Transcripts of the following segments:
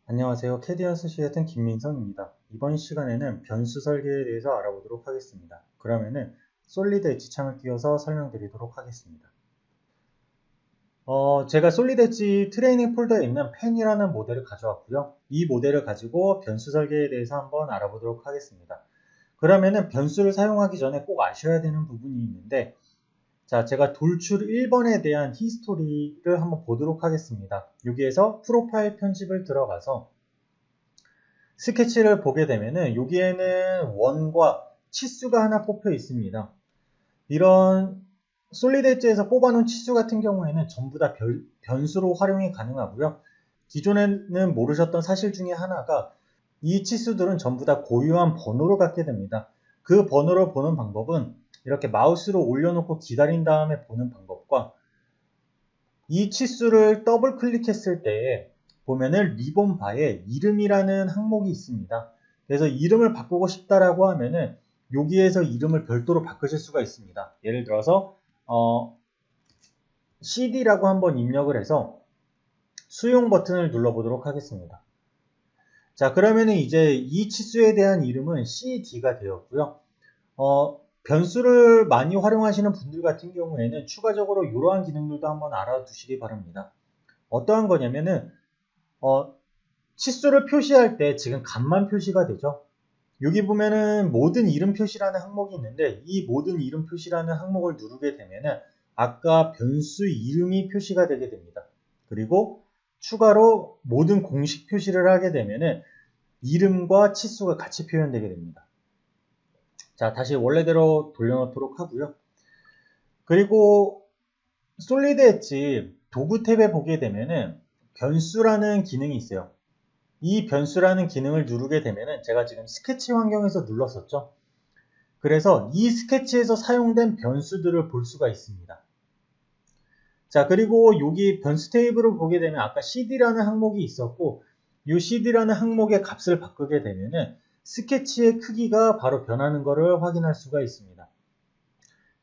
안녕하세요. 캐디언 스시에튼 김민성입니다. 이번 시간에는 변수 설계에 대해서 알아보도록 하겠습니다. 그러면은 솔리드 엣지 창을 띄워서 설명드리도록 하겠습니다. 제가 솔리드 엣지 트레이닝 폴더에 있는 펜이라는 모델을 가져왔고요. 이 모델을 가지고 변수 설계에 대해서 한번 알아보도록 하겠습니다. 그러면은 변수를 사용하기 전에 꼭 아셔야 되는 부분이 있는데, 자, 제가 돌출 1번에 대한 히스토리를 한번 보도록 하겠습니다. 여기에서 프로파일 편집을 들어가서 스케치를 보게 되면은 여기에는 원과 치수가 하나 뽑혀 있습니다. 이런 솔리드 엣지에서 뽑아놓은 치수 같은 경우에는 전부 다 변수로 활용이 가능하고요. 기존에는 모르셨던 사실 중에 하나가 이 치수들은 전부 다 고유한 번호를 갖게 됩니다. 그 번호를 보는 방법은 이렇게 마우스로 올려놓고 기다린 다음에 보는 방법과 이 치수를 더블 클릭했을 때 보면은 리본 바에 이름이라는 항목이 있습니다. 그래서 이름을 바꾸고 싶다라고 하면은 여기에서 이름을 별도로 바꾸실 수가 있습니다. 예를 들어서 CD라고 한번 입력을 해서 수용 버튼을 눌러보도록 하겠습니다. 자, 그러면은 이제 이 치수에 대한 이름은 CD가 되었고요. 변수를 많이 활용하시는 분들 같은 경우에는 추가적으로 이러한 기능들도 한번 알아두시기 바랍니다. 어떠한 거냐면은 치수를 표시할 때 지금 값만 표시가 되죠. 여기 보면은 모든 이름 표시라는 항목이 있는데 이 모든 이름 표시라는 항목을 누르게 되면은 아까 변수 이름이 표시가 되게 됩니다. 그리고 추가로 모든 공식 표시를 하게 되면은 이름과 치수가 같이 표현되게 됩니다. 자, 다시 원래대로 돌려놓도록 하고요. 그리고 솔리드 엣지 도구 탭에 보게 되면은 변수라는 기능이 있어요. 이 변수라는 기능을 누르게 되면은 제가 지금 스케치 환경에서 눌렀었죠. 그래서 이 스케치에서 사용된 변수들을 볼 수가 있습니다. 자, 그리고 여기 변수 테이블을 보게 되면 아까 CD라는 항목이 있었고 이 CD라는 항목의 값을 바꾸게 되면은 스케치의 크기가 바로 변하는 것을 확인할 수가 있습니다.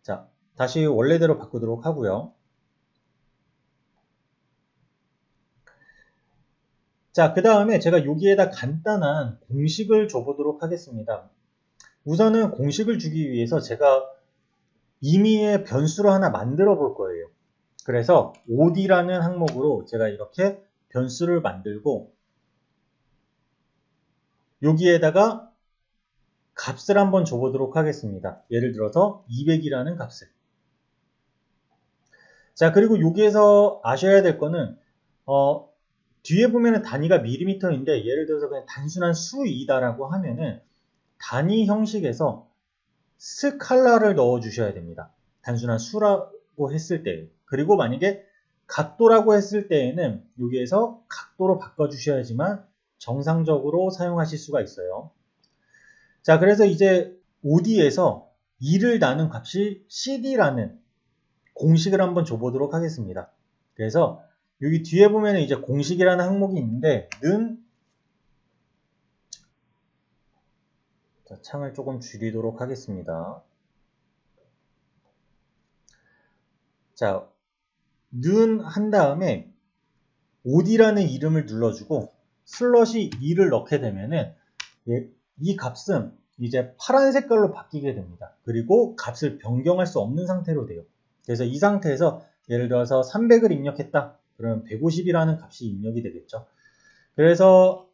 자, 다시 원래대로 바꾸도록 하고요. 자, 그 다음에 제가 여기에다 간단한 공식을 줘보도록 하겠습니다. 우선은 공식을 주기 위해서 제가 임의의 변수를 하나 만들어 볼 거예요. 그래서 OD라는 항목으로 제가 이렇게 변수를 만들고 여기에다가 값을 한번 줘보도록 하겠습니다. 예를 들어서 200이라는 값을. 자, 그리고 여기에서 아셔야 될 거는 뒤에 보면은 단위가 밀리미터인데 예를 들어서 그냥 단순한 수이다라고 하면은 단위 형식에서 스칼라를 넣어 주셔야 됩니다. 단순한 수라고 했을 때. 그리고 만약에 각도라고 했을 때에는 여기에서 각도로 바꿔 주셔야지만 정상적으로 사용하실 수가 있어요. 자, 그래서 이제 OD에서 2를 나눈 값이 CD라는 공식을 한번 줘보도록 하겠습니다. 그래서 여기 뒤에 보면 이제 공식이라는 항목이 있는데 자, 창을 조금 줄이도록 하겠습니다. 자, 한 다음에 OD라는 이름을 눌러주고 슬롯이 2를 넣게 되면은 이 값은 이제 파란 색깔로 바뀌게 됩니다. 그리고 값을 변경할 수 없는 상태로 돼요. 그래서 이 상태에서 예를 들어서 300을 입력했다. 그러면 150이라는 값이 입력이 되겠죠. 그래서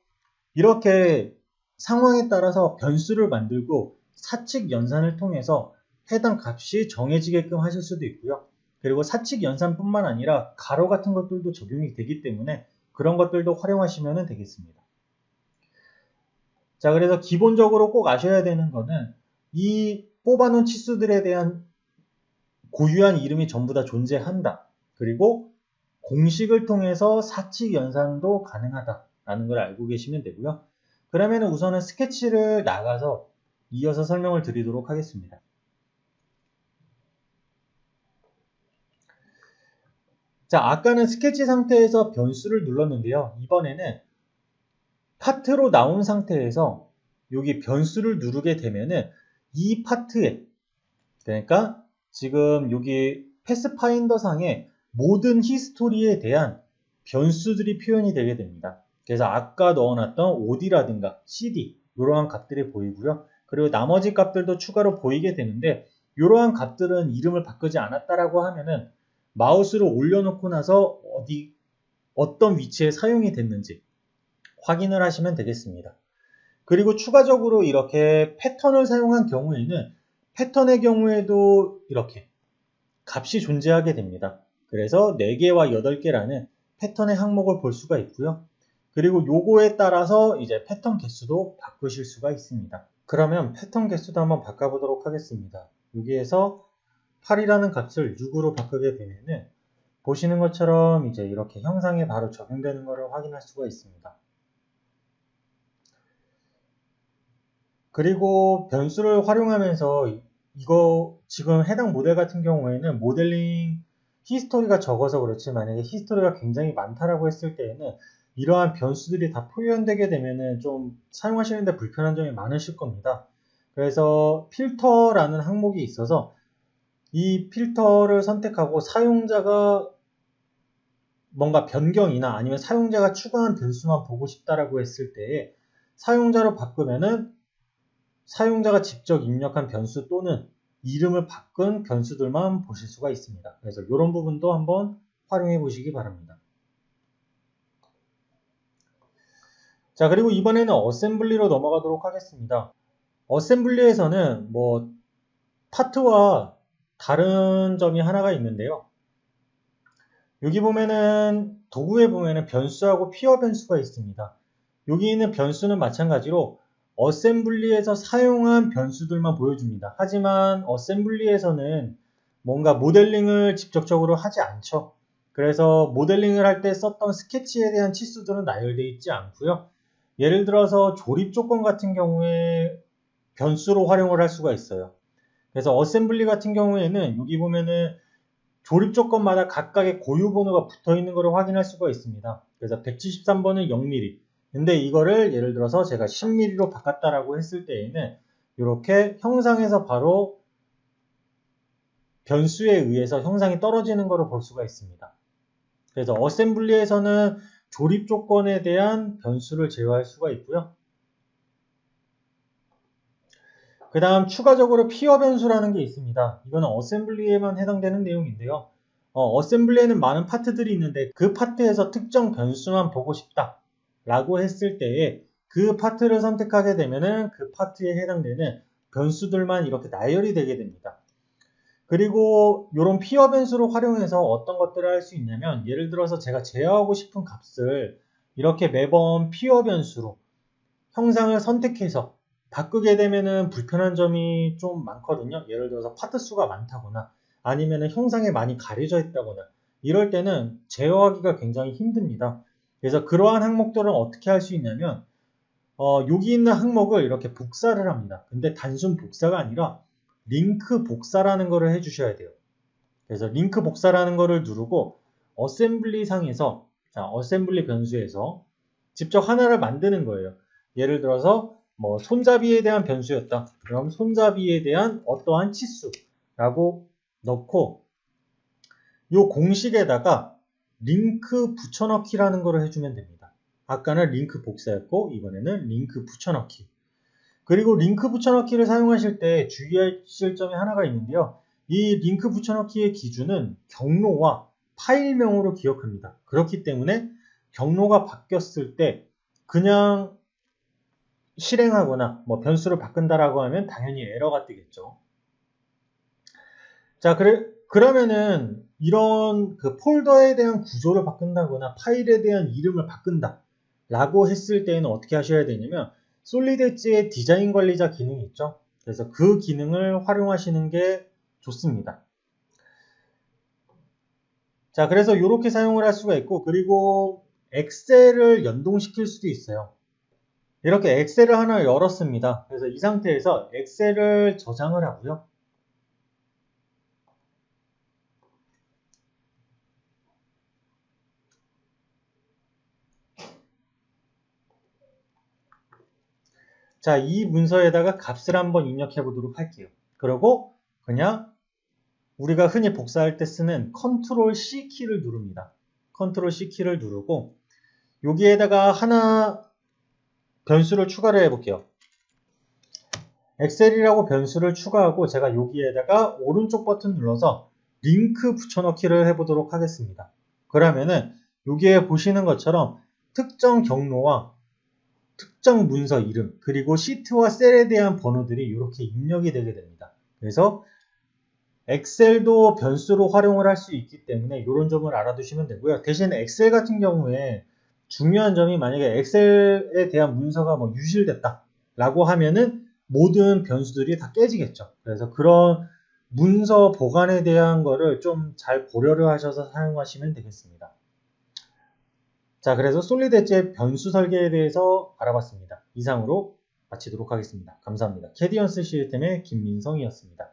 이렇게 상황에 따라서 변수를 만들고 사칙 연산을 통해서 해당 값이 정해지게끔 하실 수도 있고요. 그리고 사칙 연산뿐만 아니라 가로 같은 것들도 적용이 되기 때문에 그런 것들도 활용하시면 되겠습니다. 자, 그래서 기본적으로 꼭 아셔야 되는 거는 이 뽑아놓은 치수들에 대한 고유한 이름이 전부 다 존재한다. 그리고 공식을 통해서 사칙 연산도 가능하다라는 걸 알고 계시면 되고요. 그러면 우선은 스케치를 나가서 이어서 설명을 드리도록 하겠습니다. 자, 아까는 스케치 상태에서 변수를 눌렀는데요. 이번에는 파트로 나온 상태에서 여기 변수를 누르게 되면은 이 파트에, 그러니까 지금 여기 패스파인더 상에 모든 히스토리에 대한 변수들이 표현이 되게 됩니다. 그래서 아까 넣어놨던 OD라든가 CD 이러한 값들이 보이고요. 그리고 나머지 값들도 추가로 보이게 되는데 이러한 값들은 이름을 바꾸지 않았다라고 하면은 마우스를 올려놓고 나서 어떤 위치에 사용이 됐는지 확인을 하시면 되겠습니다. 그리고 추가적으로 이렇게 패턴을 사용한 경우에는 패턴의 경우에도 이렇게 값이 존재하게 됩니다. 그래서 4개와 8개라는 패턴의 항목을 볼 수가 있고요. 그리고 요거에 따라서 이제 패턴 개수도 바꾸실 수가 있습니다. 그러면 패턴 개수도 한번 바꿔보도록 하겠습니다. 여기에서 8이라는 값을 6으로 바꾸게 되면은 보시는 것처럼 이제 이렇게 형상에 바로 적용되는 것을 확인할 수가 있습니다. 그리고 변수를 활용하면서 이거 지금 해당 모델 같은 경우에는 모델링 히스토리가 적어서 그렇지 만약에 히스토리가 굉장히 많다라고 했을 때에는 이러한 변수들이 다 표현되게 되면은 좀 사용하시는데 불편한 점이 많으실 겁니다. 그래서 필터라는 항목이 있어서 이 필터를 선택하고 사용자가 뭔가 변경이나 아니면 사용자가 추가한 변수만 보고 싶다라고 했을 때에 사용자로 바꾸면은 사용자가 직접 입력한 변수 또는 이름을 바꾼 변수들만 보실 수가 있습니다. 그래서 이런 부분도 한번 활용해 보시기 바랍니다. 자, 그리고 이번에는 어셈블리로 넘어가도록 하겠습니다. 어셈블리에서는 뭐 파트와 다른 점이 하나가 있는데요. 여기 보면은 도구에 보면은 변수하고 피어 변수가 있습니다. 여기 있는 변수는 마찬가지로 어셈블리에서 사용한 변수들만 보여줍니다. 하지만 어셈블리에서는 뭔가 모델링을 직접적으로 하지 않죠. 그래서 모델링을 할 때 썼던 스케치에 대한 치수들은 나열되어 있지 않고요. 예를 들어서 조립 조건 같은 경우에 변수로 활용을 할 수가 있어요. 그래서 어셈블리 같은 경우에는 여기 보면은 조립 조건마다 각각의 고유 번호가 붙어 있는 것을 확인할 수가 있습니다. 그래서 173번은 0mm. 근데 이거를 예를 들어서 제가 10mm로 바꿨다라고 했을 때에는 이렇게 형상에서 바로 변수에 의해서 형상이 떨어지는 것을 볼 수가 있습니다. 그래서 어셈블리에서는 조립 조건에 대한 변수를 제어할 수가 있고요. 그 다음 추가적으로 피어 변수라는 게 있습니다. 이거는 어셈블리에만 해당되는 내용인데요. 어셈블리에는 많은 파트들이 있는데 그 파트에서 특정 변수만 보고 싶다 라고 했을 때에 그 파트를 선택하게 되면은 그 파트에 해당되는 변수들만 이렇게 나열이 되게 됩니다. 그리고 이런 피어 변수를 활용해서 어떤 것들을 할 수 있냐면 예를 들어서 제가 제어하고 싶은 값을 이렇게 매번 피어 변수로 형상을 선택해서 바꾸게 되면은 불편한 점이 좀 많거든요. 예를 들어서 파트 수가 많다거나 아니면은 형상에 많이 가려져 있다거나 이럴 때는 제어하기가 굉장히 힘듭니다. 그래서 그러한 항목들은 어떻게 할 수 있냐면 여기 있는 항목을 이렇게 복사를 합니다. 근데 단순 복사가 아니라 링크 복사라는 거를 해주셔야 돼요. 그래서 링크 복사라는 거를 누르고 어셈블리 상에서 어셈블리 변수에서 직접 하나를 만드는 거예요. 예를 들어서 뭐 손잡이에 대한 변수였다. 그럼 손잡이에 대한 어떠한 치수라고 넣고 이 공식에다가 링크 붙여넣기라는 거를 해주면 됩니다. 아까는 링크 복사였고 이번에는 링크 붙여넣기. 그리고 링크 붙여넣기를 사용하실 때 주의하실 점이 하나가 있는데요. 이 링크 붙여넣기의 기준은 경로와 파일명으로 기억합니다. 그렇기 때문에 경로가 바뀌었을 때 그냥 실행하거나 뭐 변수를 바꾼다라고 하면 당연히 에러가 뜨겠죠. 자, 그러면은 이런 그 폴더에 대한 구조를 바꾼다거나 파일에 대한 이름을 바꾼다 라고 했을 때는 어떻게 하셔야 되냐면 솔리드 엣지의 디자인 관리자 기능이 있죠. 그래서 그 기능을 활용하시는 게 좋습니다. 자, 그래서 이렇게 사용을 할 수가 있고 그리고 엑셀을 연동시킬 수도 있어요. 이렇게 엑셀을 하나 열었습니다. 그래서 이 상태에서 엑셀을 저장을 하고요. 자, 이 문서에다가 값을 한번 입력해 보도록 할게요. 그리고 그냥 우리가 흔히 복사할 때 쓰는 컨트롤 C 키를 누릅니다. 컨트롤 C 키를 누르고 여기에다가 하나 변수를 추가를 해볼게요. 엑셀이라고 변수를 추가하고 제가 여기에다가 오른쪽 버튼 눌러서 링크 붙여넣기를 해보도록 하겠습니다. 그러면은 여기에 보시는 것처럼 특정 경로와 특정 문서 이름 그리고 시트와 셀에 대한 번호들이 이렇게 입력이 되게 됩니다. 그래서 엑셀도 변수로 활용을 할 수 있기 때문에 이런 점을 알아두시면 되고요. 대신 엑셀 같은 경우에 중요한 점이 만약에 엑셀에 대한 문서가 뭐 유실됐다 라고 하면은 모든 변수들이 다 깨지겠죠. 그래서 그런 문서 보관에 대한 거를 좀 잘 고려를 하셔서 사용하시면 되겠습니다. 자, 그래서 솔리드 엣지의 변수 설계에 대해서 알아봤습니다. 이상으로 마치도록 하겠습니다. 감사합니다. 캐디언스 시스템의 김민성이었습니다.